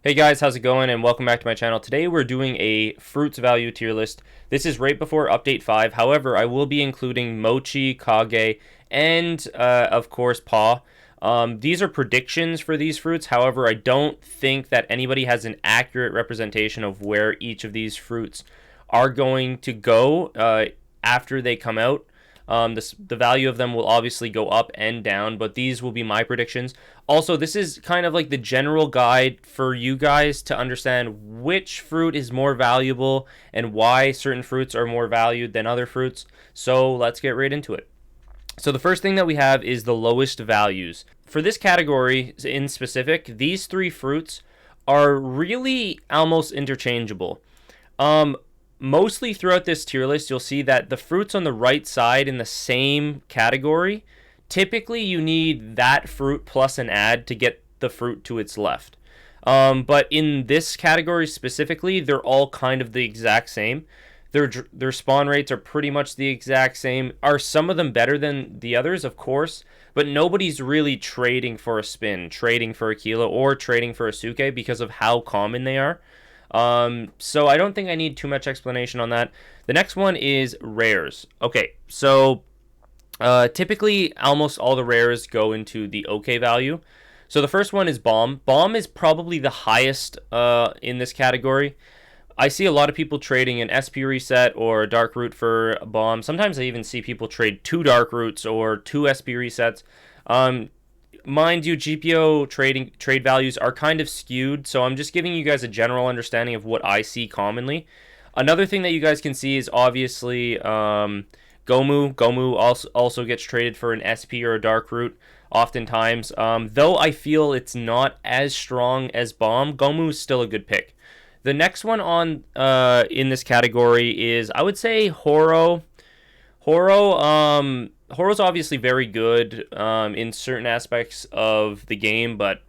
Hey guys, how's it going? And welcome back to my channel. Today we're doing a fruits value tier list. This is right before update 5. However, I will be including Mochi, Kage, and of course Paw. These are predictions for these fruits. However, I don't think that anybody has an accurate representation of where each of these fruits are going to go after they come out. The value of them will obviously go up and down, but these will be my predictions. Also, this is kind of like the general guide for you guys to understand which fruit is more valuable and why certain fruits are more valued than other fruits. So let's get right into it. So the first thing that we have is the lowest values. For this category in specific, these three fruits are really almost interchangeable. Mostly throughout this tier list, you'll see that the fruits on the right side in the same category, typically you need that fruit plus an add to get the fruit to its left. But in this category specifically, they're all kind of the exact same. Their spawn rates are pretty much the exact same. Are some of them better than the others? Of course. But nobody's really trading for a spin, trading for a kilo, or trading for a suke because of how common they are. So I don't think I need too much explanation on that. The next one is rares. Okay, so typically almost all the rares go into the okay value. So the first one is bomb. Bomb is probably the highest in this category. I see a lot of people trading an SP reset or a dark root for a bomb. Sometimes I even see people trade 2 dark roots or 2 SP resets. Mind you, GPO trade values are kind of skewed, so I'm just giving you guys a general understanding of what I see commonly. Another thing that you guys can see is obviously Gomu. Gomu also gets traded for an SP or a dark root oftentimes. Though I feel it's not as strong as Bomb, Gomu is still a good pick. The next one on in this category is, I would say, Horo. Horo's obviously very good in certain aspects of the game, but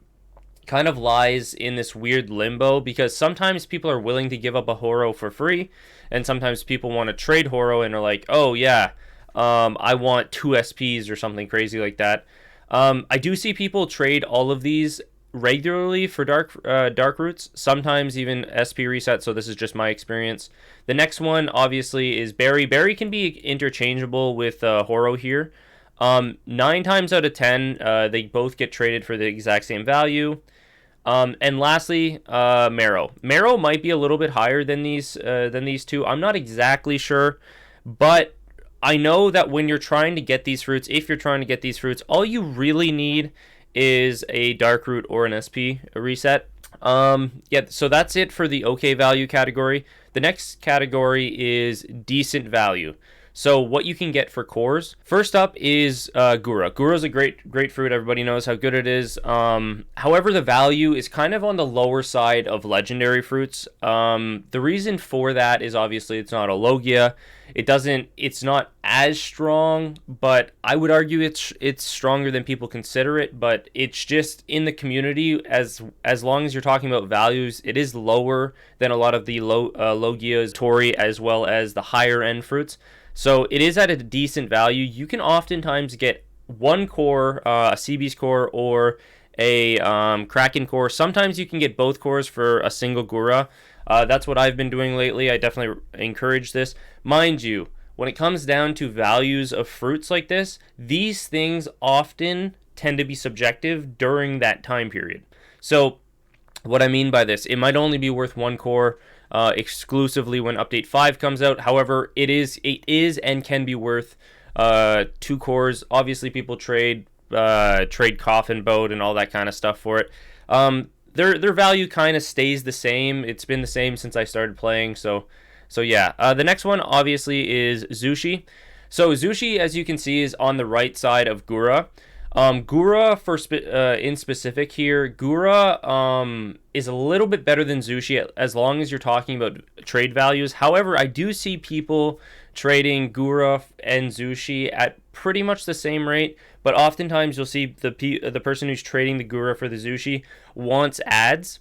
kind of lies in this weird limbo because sometimes people are willing to give up a Horo for free, and sometimes people want to trade Horo and are like, oh yeah, I want 2 SPs or something crazy like that. I do see people trade all of these regularly for dark roots, sometimes even SP reset, so this is just my experience. The next one obviously is Berry. Berry can be interchangeable with Horo here. 9 times out of 10 they both get traded for the exact same value. And lastly, Marrow. Marrow might be a little bit higher than these two. I'm not exactly sure, but I know that when you're trying to get these fruits, if you're trying to get these fruits, all you really need is a dark root or an SP reset. Yeah, so that's it for the okay value category. The next category is decent value. So what you can get for cores. First up is Gura. Gura is a great fruit. Everybody knows how good it is. However, the value is kind of on the lower side of legendary fruits. The reason for that is obviously it's not a Logia. It's not as strong, but I would argue it's stronger than people consider it. But it's just in the community, as long as you're talking about values, it is lower than a lot of the Logias, Tori, as well as the higher end fruits. So it is at a decent value. You can oftentimes get one core, a CB's core, or a Kraken core. Sometimes you can get both cores for a single Gura. That's what I've been doing lately. I definitely encourage this. Mind you, when it comes down to values of fruits like this, these things often tend to be subjective during that time period. So what I mean by this, it might only be worth one core exclusively when update 5 comes out. However, it is and can be worth 2 cores. Obviously, people trade Coffin Boat and all that kind of stuff for it. Their value kind of stays the same. It's been the same since I started playing. So yeah. The next one obviously is Zushi. So Zushi, as you can see, is on the right side of Gura. Gura in specific here, Gura is a little bit better than Zushi as long as you're talking about trade values. However, I do see people trading Gura and Zushi at pretty much the same rate, but oftentimes you'll see the person who's trading the Gura for the Zushi wants ads.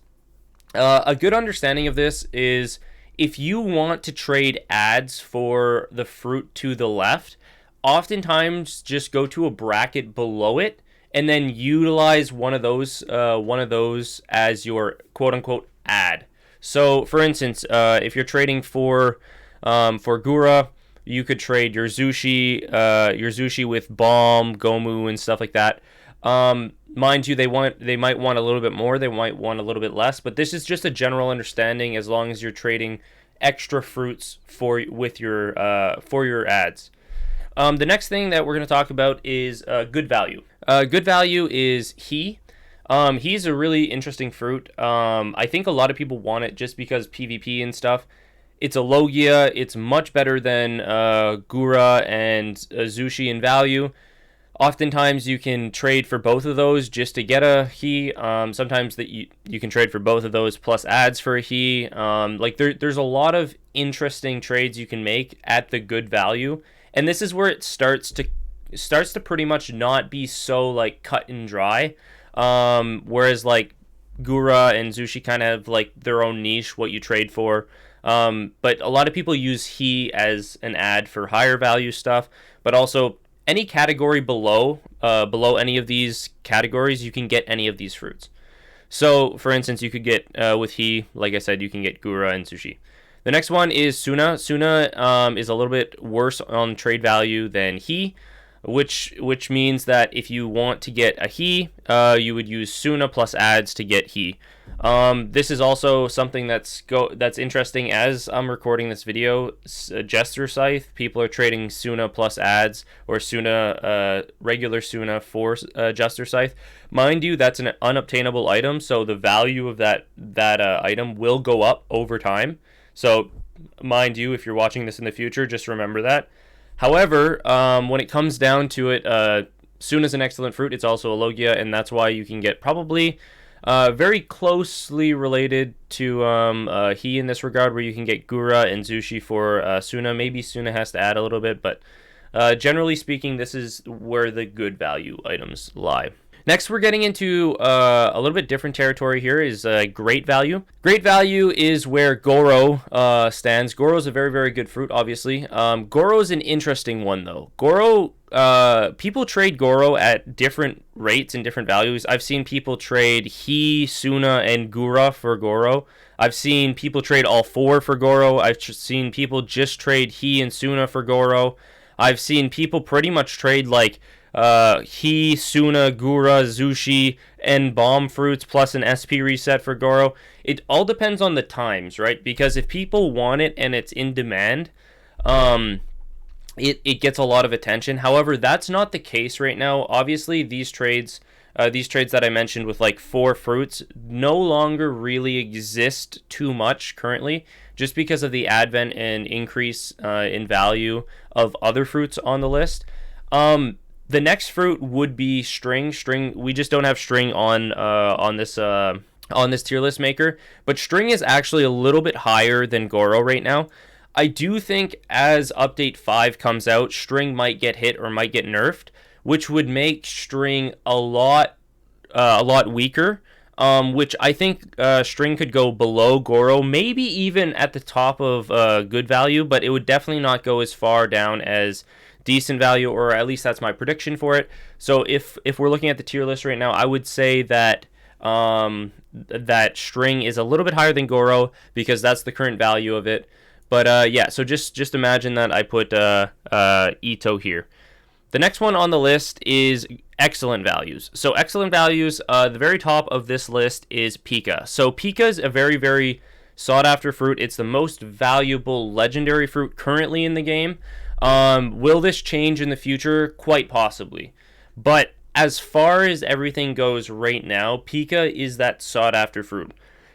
A good understanding of this is if you want to trade ads for the fruit to the left, oftentimes just go to a bracket below it and then utilize one of those as your quote unquote ad. So, for instance, if you're trading for Gura, you could trade your Zushi with Bomb, Gomu, and stuff like that. Mind you, they might want a little bit more, they might want a little bit less, but this is just a general understanding as long as you're trading extra fruits for your ads. The next thing that we're going to talk about is good value. Good value is He. He's a really interesting fruit. I think a lot of people want it just because PvP and stuff. It's a Logia. It's much better than Gura and Zushi in value. Oftentimes you can trade for both of those just to get a He. Sometimes that you can trade for both of those plus ads for a He. There's a lot of interesting trades you can make at the good value, and this is where it starts to pretty much not be so like cut and dry. Whereas like Gura and Zushi kind of have like their own niche, what you trade for. But a lot of people use He as an ad for higher value stuff, but also any category below any of these categories, you can get any of these fruits. So, for instance, you could get with He, like I said, you can get Gura and Zushi. The next one is Suna. Suna is a little bit worse on trade value than He, which means that if you want to get a He, you would use Suna plus ads to get He. This is also something that's interesting as I'm recording this video. Jester Scythe, people are trading Suna plus ads or Suna regular Suna for Jester Scythe. Mind you, that's an unobtainable item, so the value of that item will go up over time. So, mind you, if you're watching this in the future, just remember that. However, when it comes down to it, Suna is an excellent fruit. It's also a Logia, and that's why you can get probably very closely related to He in this regard, where you can get Gura and Zushi for Suna. Maybe Suna has to add a little bit, but generally speaking, this is where the good value items lie. Next, we're getting into a little bit different territory here, is great value. Great value is where Goro stands. Goro is a very, very good fruit, obviously. Goro is an interesting one, though. Goro, people trade Goro at different rates and different values. I've seen people trade He, Suna, and Gura for Goro. I've seen people trade all four for Goro. I've seen people just trade He and Suna for Goro. I've seen people pretty much trade like He, Suna, Gura, Zushi, and Bomb fruits plus an SP reset for Goro. It all depends on the times, right? Because if people want it and it's in demand, it gets a lot of attention. However, that's not the case right now. Obviously, these trades that I mentioned with like 4 fruits no longer really exist too much currently, just because of the advent and increase in value of other fruits on the list. The next fruit would be string. String, we just don't have string on this tier list maker, but string is actually a little bit higher than Goro right now. I do think as update 5 comes out, string might get hit or might get nerfed, which would make string a lot weaker. Which I think string could go below Goro, maybe even at the top of good value, but it would definitely not go as far down as decent value, or at least that's my prediction for it. So if we're looking at the tier list right now, I would say that that string is a little bit higher than Goro because that's the current value of it. But yeah, so just imagine that I put Ito here. The next one on the list is excellent values. So excellent values, the very top of this list is Pika. So Pika is a very, very sought after fruit. It's the most valuable legendary fruit currently in the game. Will this change in the future? Quite possibly. But as far as everything goes right now, Pika is that sought after fruit.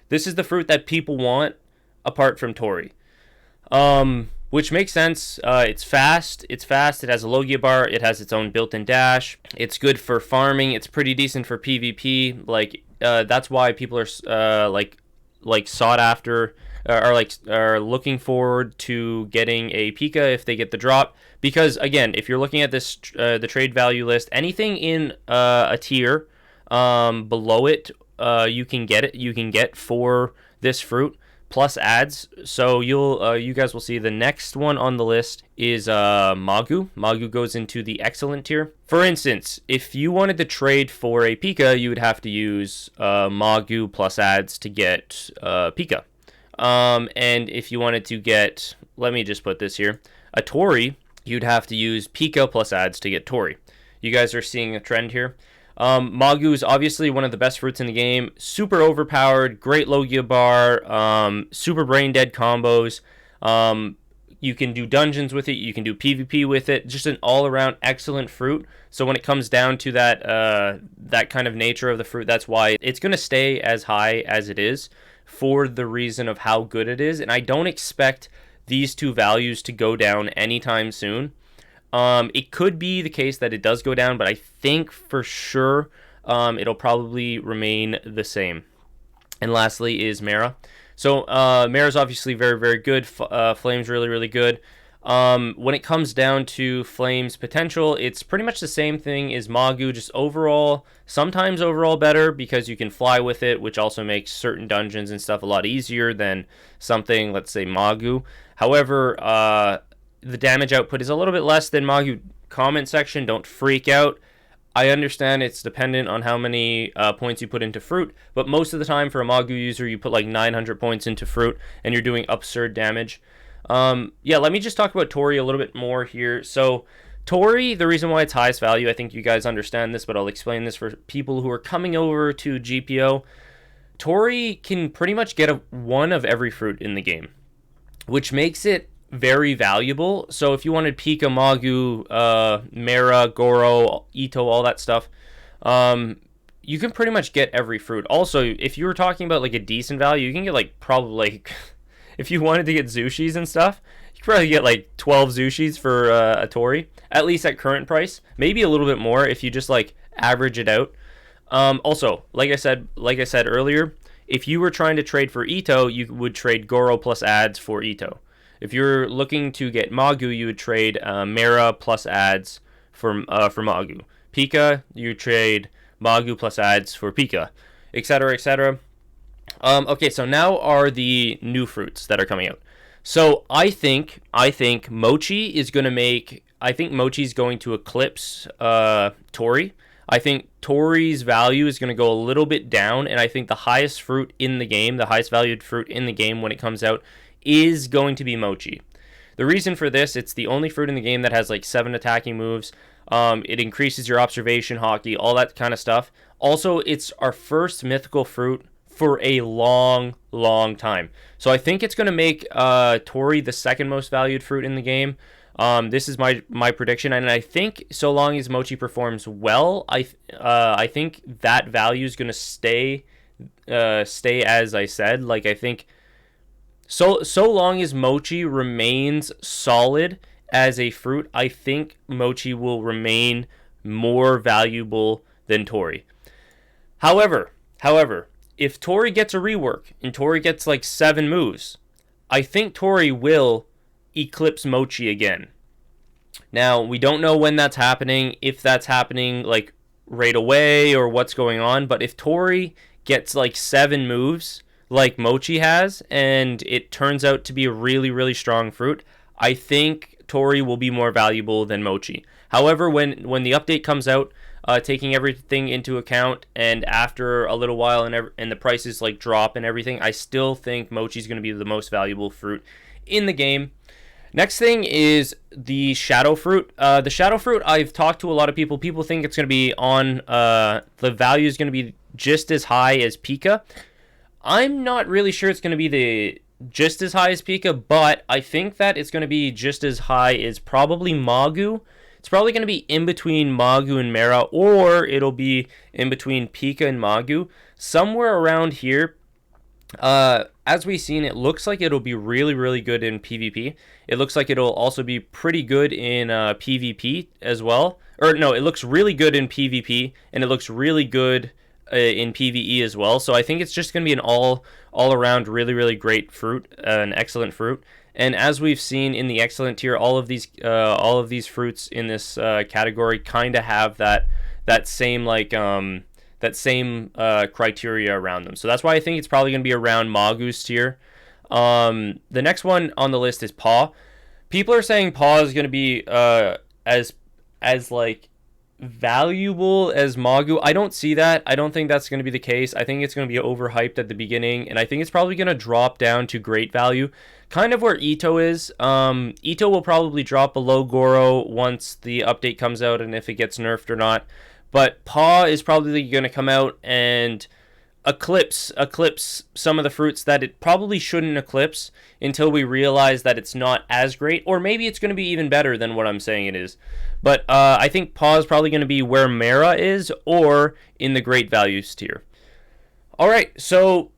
This is the fruit that people want apart from Tori. Which makes sense. It's fast. It has a Logia bar. It has its own built-in dash. It's good for farming. It's pretty decent for PvP. That's why people are like sought after, are looking forward to getting a Pika if they get the drop. Because again, if you're looking at this the trade value list, anything in a tier below it, you can get for this fruit. plus ads. So you guys will see the next one on the list is Magu. Magu goes into the excellent tier. For instance, if you wanted to trade for a Pika, you would have to use Magu plus ads to get Pika. And if you wanted to get, let me just put this here, a Tori, you'd have to use Pika plus ads to get Tori. You guys are seeing a trend here. Magu is obviously one of the best fruits in the game. Super overpowered, great Logia bar, super brain dead combos. You can do dungeons with it. You can do PvP with it. Just an all-around excellent fruit. So when it comes down to that kind of nature of the fruit, that's why it's going to stay as high as it is for the reason of how good it is. And I don't expect these two values to go down anytime soon. It could be the case that it does go down, but I think for sure it'll probably remain the same. And lastly is Mara. So Mara's obviously very, very good. Flame's really, really good. When it comes down to Flame's potential, it's pretty much the same thing as Magu, just overall, sometimes overall better because you can fly with it, which also makes certain dungeons and stuff a lot easier than something, let's say, Magu. However, the damage output is a little bit less than Magu. Comment section, don't freak out. I understand it's dependent on how many points you put into fruit, but most of the time for a Magu user, you put like 900 points into fruit and you're doing absurd damage. Yeah, let me just talk about Tori a little bit more here. So Tori, the reason why it's highest value, I think you guys understand this, but I'll explain this for people who are coming over to GPO. Tori can pretty much get one of every fruit in the game, which makes it very valuable. So if you wanted Pika, Magu, Mara, Goro, Ito, all that stuff, you can pretty much get every fruit. Also, if you were talking about like a decent value, you can get like probably like if you wanted to get Zushis and stuff, you could probably get like 12 Zushis for a Tori, at least at current price. Maybe a little bit more if you just like average it out. Also, like I said earlier, if you were trying to trade for Ito, you would trade Goro plus ads for Ito. If you're looking to get Magu, you would trade Mara plus ads for Magu. Pika, you trade Magu plus ads for Pika, etc., etc. Okay, so now are the new fruits that are coming out. So I think Mochi is going to make. I think Mochi is going to eclipse Tori. I think Tori's value is going to go a little bit down, and I think the highest fruit in the game, the highest valued fruit in the game when it comes out, is going to be Mochi. The reason for this, it's the only fruit in the game that has like 7 attacking moves. It increases your observation, hockey, all that kind of stuff. Also, it's our first mythical fruit for a long, long time. So I think it's going to make Tori the second most valued fruit in the game. This is my prediction, and I think so long as Mochi performs well, I think that value is going to stay as I said. Like I think so long as Mochi remains solid as a fruit, I think Mochi will remain more valuable than Tori. However, if Tori gets a rework and Tori gets like 7 moves, I think Tori will eclipse Mochi again. Now, we don't know when that's happening, if that's happening like right away or what's going on, but if Tori gets like 7 moves like Mochi has and it turns out to be a really, really strong fruit, I think Tori will be more valuable than Mochi. However, when the update comes out, taking everything into account, and after a little while and the prices like drop and everything, I still think Mochi's going to be the most valuable fruit in the game. Next thing is the Shadow Fruit. The Shadow Fruit, I've talked to a lot of people. People think it's going to be on, the value is going to be just as high as Pika. I'm not really sure it's going to be just as high as Pika, but I think that it's going to be just as high as probably Magu. It's probably going to be in between Magu and Mara, or it'll be in between Pika and Magu. Somewhere around here. As we've seen, it looks like it'll be really, really good in PvP. It looks like it'll also be pretty good in PvP as well. Or no, it looks really good in PvP, and it looks really good in PvE as well. So I think it's just going to be an all-around really, really great fruit, an excellent fruit. And as we've seen in the excellent tier, all of these fruits in this category kind of have that same criteria around them. So that's why I think it's probably going to be around Magu's tier. The next one on the list is Paw. People are saying Paw is going to be as like valuable as Magu. I don't see that. I don't think that's going to be the case. I think it's going to be overhyped at the beginning, and I think it's probably going to drop down to great value, kind of where Ito is. Ito will probably drop below Goro once the update comes out and if it gets nerfed or not. But Paw is probably going to come out and eclipse some of the fruits that it probably shouldn't eclipse until we realize that it's not as great, or maybe it's going to be even better than what I'm saying it is. But I think Paw is probably going to be where Mara is, or in the great values tier. All right, so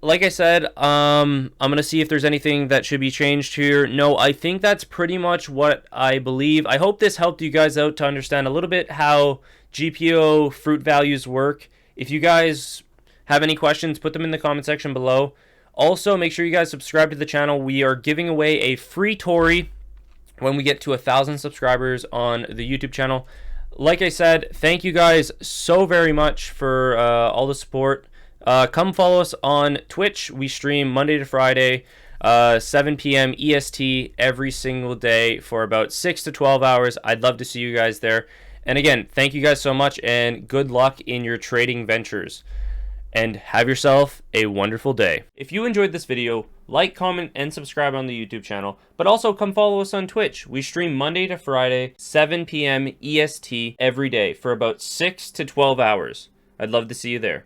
like I said, I'm going to see if there's anything that should be changed here. No, I think that's pretty much what I believe. I hope this helped you guys out to understand a little bit how GPO fruit values work. If you guys have any questions, put them in the comment section below. Also, make sure you guys subscribe to the channel. We are giving away a free Tori when we get to 1,000 subscribers on the YouTube channel. Like I said, thank you guys so very much for all the support. Come follow us on Twitch. We stream Monday to Friday, 7 p.m. EST every single day for about 6 to 12 hours. I'd love to see you guys there. And again, thank you guys so much, and good luck in your trading ventures. And have yourself a wonderful day. If you enjoyed this video, like, comment, and subscribe on the YouTube channel, but also come follow us on Twitch. We stream Monday to Friday, 7 p.m. EST every day for about 6 to 12 hours. I'd love to see you there.